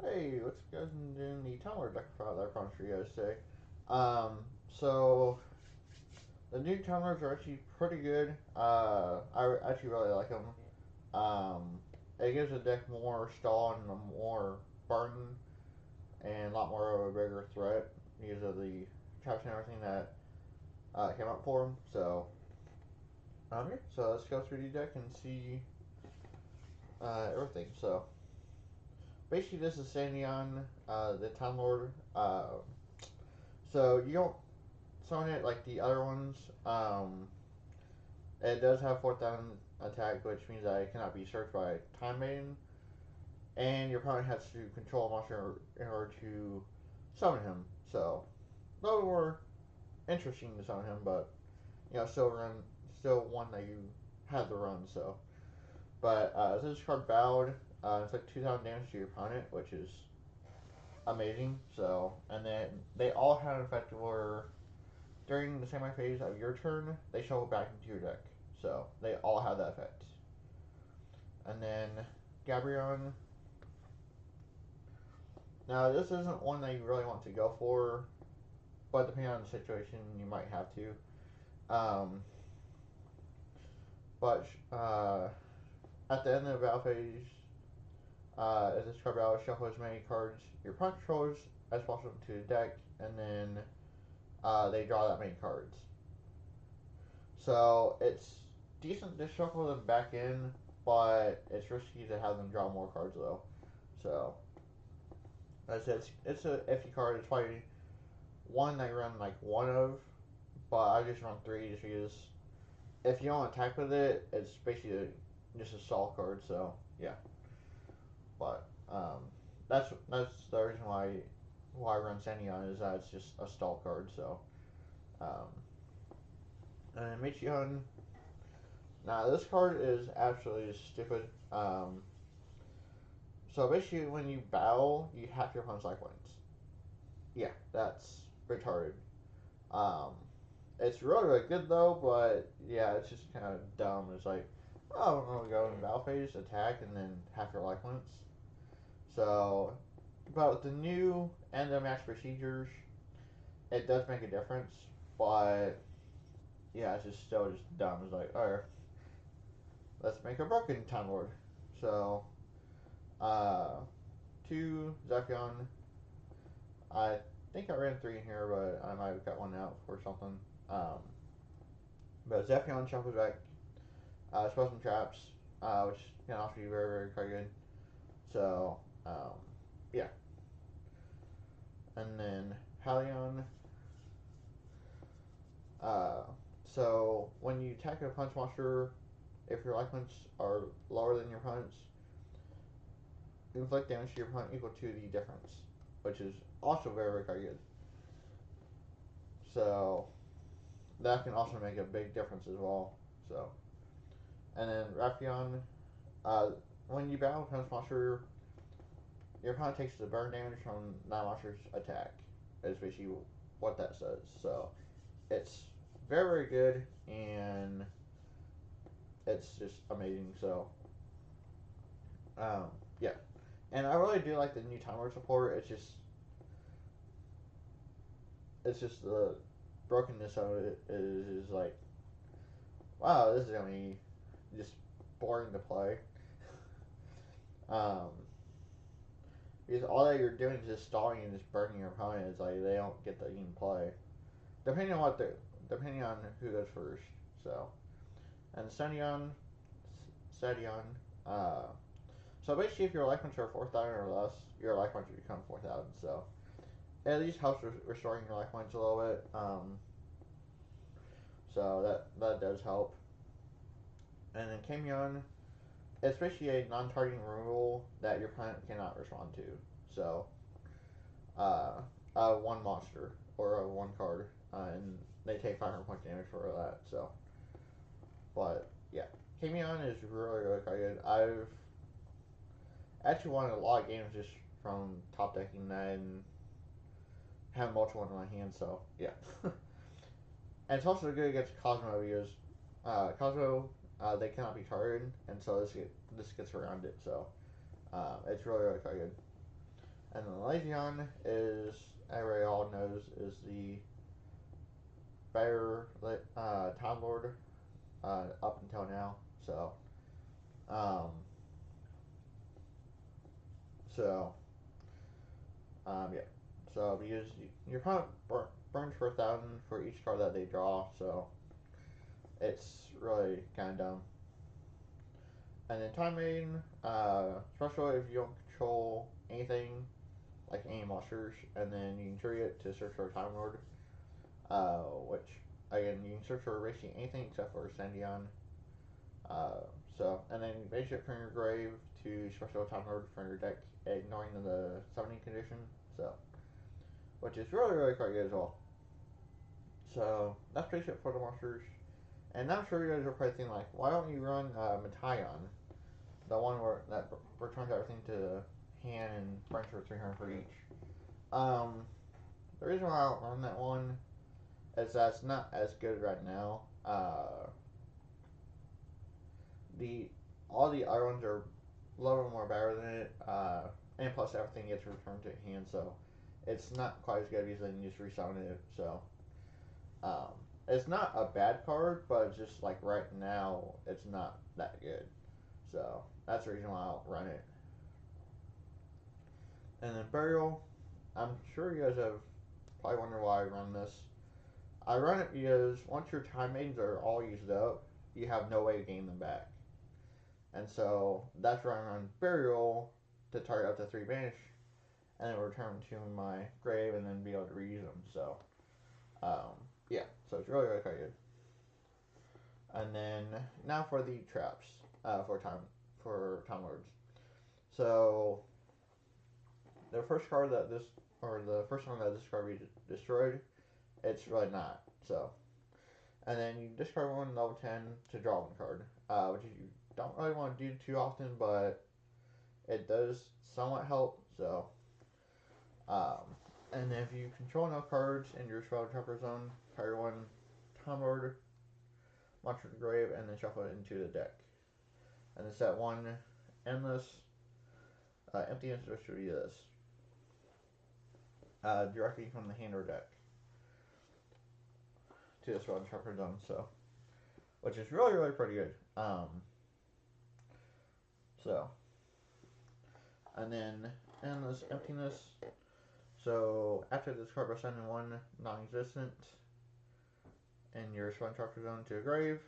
Hey, what's you guys doing the Timelord deck file that I promised you guys today? Um, so the new Timelords are actually pretty good. I actually really like them. Um, it gives the deck more stall and more burn and a lot more of a bigger threat because of the traps and everything that came up for them. Yeah, so let's go through the deck and see everything. So basically, this is Sandion, the Time Lord. So you don't summon it like the other ones. It does have fourth down attack, which means that it cannot be searched by Time Maiden, and your opponent has to control a monster in order to summon him. So a little more interesting to summon him, but still one that you have to run. So, but this card bowed. It's like 2,000 damage to your opponent, which is amazing. So, and then they all had an effect where during the semi phase of your turn, they shuffle back into your deck. So they all have that effect. And then Gabrion. Now this isn't one that you really want to go for, but depending on the situation, you might have to. Um, but at the end of the battle phase, as this card battle, shuffle as many cards your opponent controls as possible to the deck, and then they draw that many cards. So it's decent to shuffle them back in, but it's risky to have them draw more cards though. So as I said, it's a iffy card. It's probably one that you run like one of, but I just run three just because if you don't attack with it, it's basically just a stall card. So yeah, but that's the reason why I run Sandion is that it's just a stall card. So um, and Michigan. Now this card is absolutely stupid. So basically, when you battle, you have your opponent's life points. Yeah, that's retarded. Um, it's really, really good though, but yeah, it's just kind of dumb. It's like, oh, I'm gonna go in battle phase, attack, and then half your life points. So, but with the new end of match procedures, it does make a difference. But yeah, it's just still just dumb. It's like, alright, let's make a broken Time Lord. So, uh, two Zephion. I think I ran three in here, but I might have got one out or something. Um, but Zephion shuffles back, spells some traps, which can also be very, very quite good. So, um, yeah. And then Halion. Uh, so when you attack a punch monster, if your life points are lower than your opponent's, inflict damage to your opponent equal to the difference, which is also very, very quite good. So that can also make a big difference as well. So, and then Raffion, uh, when you battle a punch monster, your opponent takes the burn damage from that monster's attack. Is basically what that says. So it's very, very good, and it's just amazing. So um, yeah, and I really do like the new timer support. It's just the brokenness of it is like, wow, this is gonna be just boring to play. Um, because all that you're doing is just stalling and just burning your opponent. It's like they don't get to even play. Depending on depending on who goes first. So and Sedion, uh, so basically if your life points are 4,000 or less, your life points become 4,000. So it at least helps restoring your life points a little bit. So that does help. And then Camion, it's basically a non-targeting rule that your opponent cannot respond to. So uh, one monster or one card, and they take 500 points damage for that. So, but yeah, Camion is really, really quite good. I've actually won a lot of games just from top decking that and having multiple in my hand. So yeah, and it's also good against Cosmo because Cosmo they cannot be targeted, and so this gets around it. So it's really, really quite good. And the Legion is, everybody all knows, is the better Timelord up until now. So, um, so, yeah. So because your opponent burns for 1,000 for each card that they draw, so it's really kind of dumb. And then Time Maiden, especially if you don't control anything like any monsters, and then you can trigger it to search for a Time Lord, which again you can search for basically anything except for Sandion. Uh, and then you base it from your grave to special Time Lord from your deck, ignoring the summoning condition. So, which is really quite good as well. So that's basically it for the monsters. And I'm sure you guys are probably thinking like, why don't you run Metayon, the one where that returns everything to hand and burns for 300 for each. The reason why I don't run that one is that it's not as good right now. The all the other ones are a little more better than it, and plus everything gets returned to hand, so it's not quite as good because then you just resummon it. So um, it's not a bad card, but it's just like right now it's not that good. So that's the reason why I don't run it. And then Burial, I'm sure you guys have probably wondered why I run this. I run it because once your Time Maidens are all used up, you have no way to gain them back. And so that's why I run Burial to target up to 3 banish, and then return to my grave and then be able to reuse them. So, yeah, so it's really quite good. And then now for the traps for Time Lords. So the first card that this or the first one that this card be destroyed, it's really not. So, and then you discard one level 10 to draw one card, which you don't really want to do too often, but it does somewhat help. So, and then if you control no cards in your spell trapper zone, target one Time Lord, monster to grave, and then shuffle it into the deck. And then set one endless emptiness, which would be this. Directly from the hand or deck to this one trapper zone, so which is really pretty good. So and then endless emptiness. So after this card, send one non-existent in your Swan Trapper Zone to a grave,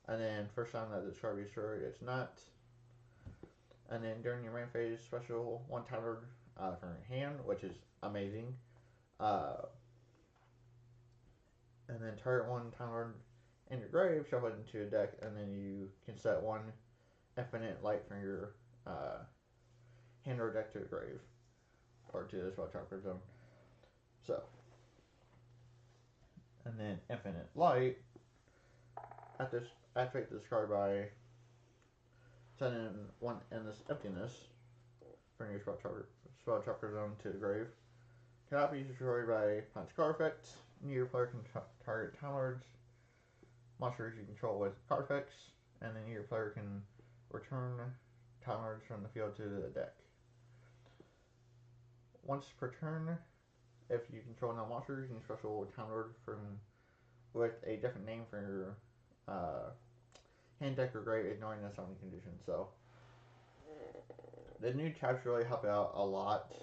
and then first time that this card be destroyed, it's not. And then during your main phase, special one Timelord from your hand, which is amazing. And then target one Timelord in your grave, shuffle it into a deck, and then you can set one infinite light from your hand or deck to a grave, or to this Wild Trapper Zone. So, and then infinite light. Activate this card by sending one endless emptiness from your Spell Trapper Zone to the grave. Cannot be destroyed by punch card effect. Your player can target Time Lords, monsters you control with card effects, and then your player can return Time Lords from the field to the deck. Once per turn, if you control no monsters, you can special Time Lord from with a different name for your hand, deck, or grave, ignoring the summoning condition. So the new traps really help out a lot,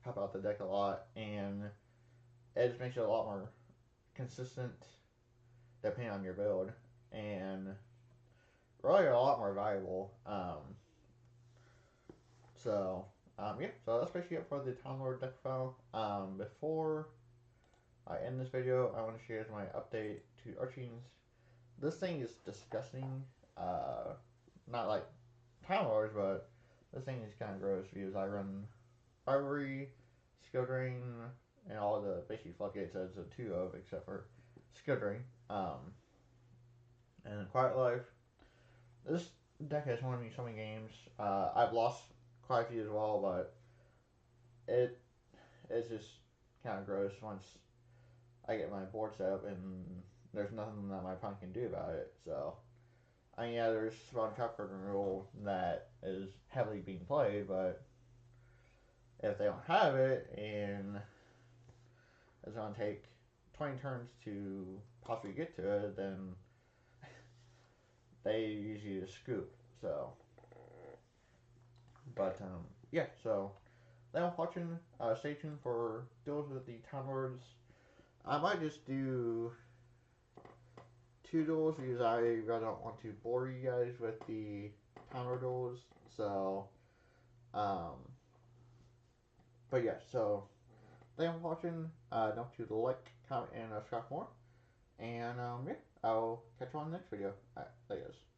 help out the deck a lot, and it just makes it a lot more consistent depending on your build, and really a lot more valuable. Yeah, so that's basically it for the Time Lord deck file. Before I end this video, I want to share my update to Archings. This thing is disgusting. Not like Time Lords, but this thing is kind of gross because I run Rivalry, Skill Drain, and all the basically floodgates as a 2 of, except for Skill Drain. And Quiet Life. This deck has won me so many games. I've lost quite a few as well, but it's just kind of gross once I get my board set up and there's nothing that my opponent can do about it. So, I mean, yeah, there's one trap card rule that is heavily being played, but If they don't have it, and it's gonna take 20 turns to possibly get to it, then they usually just scoop. So, but yeah. So, thanks for watching. Stay tuned for duels with the Timelords. I might just do 2 duels because I really don't want to bore you guys with the Timelord duels. So, um, but yeah. So, thanks for watching. Don't forget to like, comment, and subscribe for more. And yeah, I'll catch you on the next video. Alright, there you go.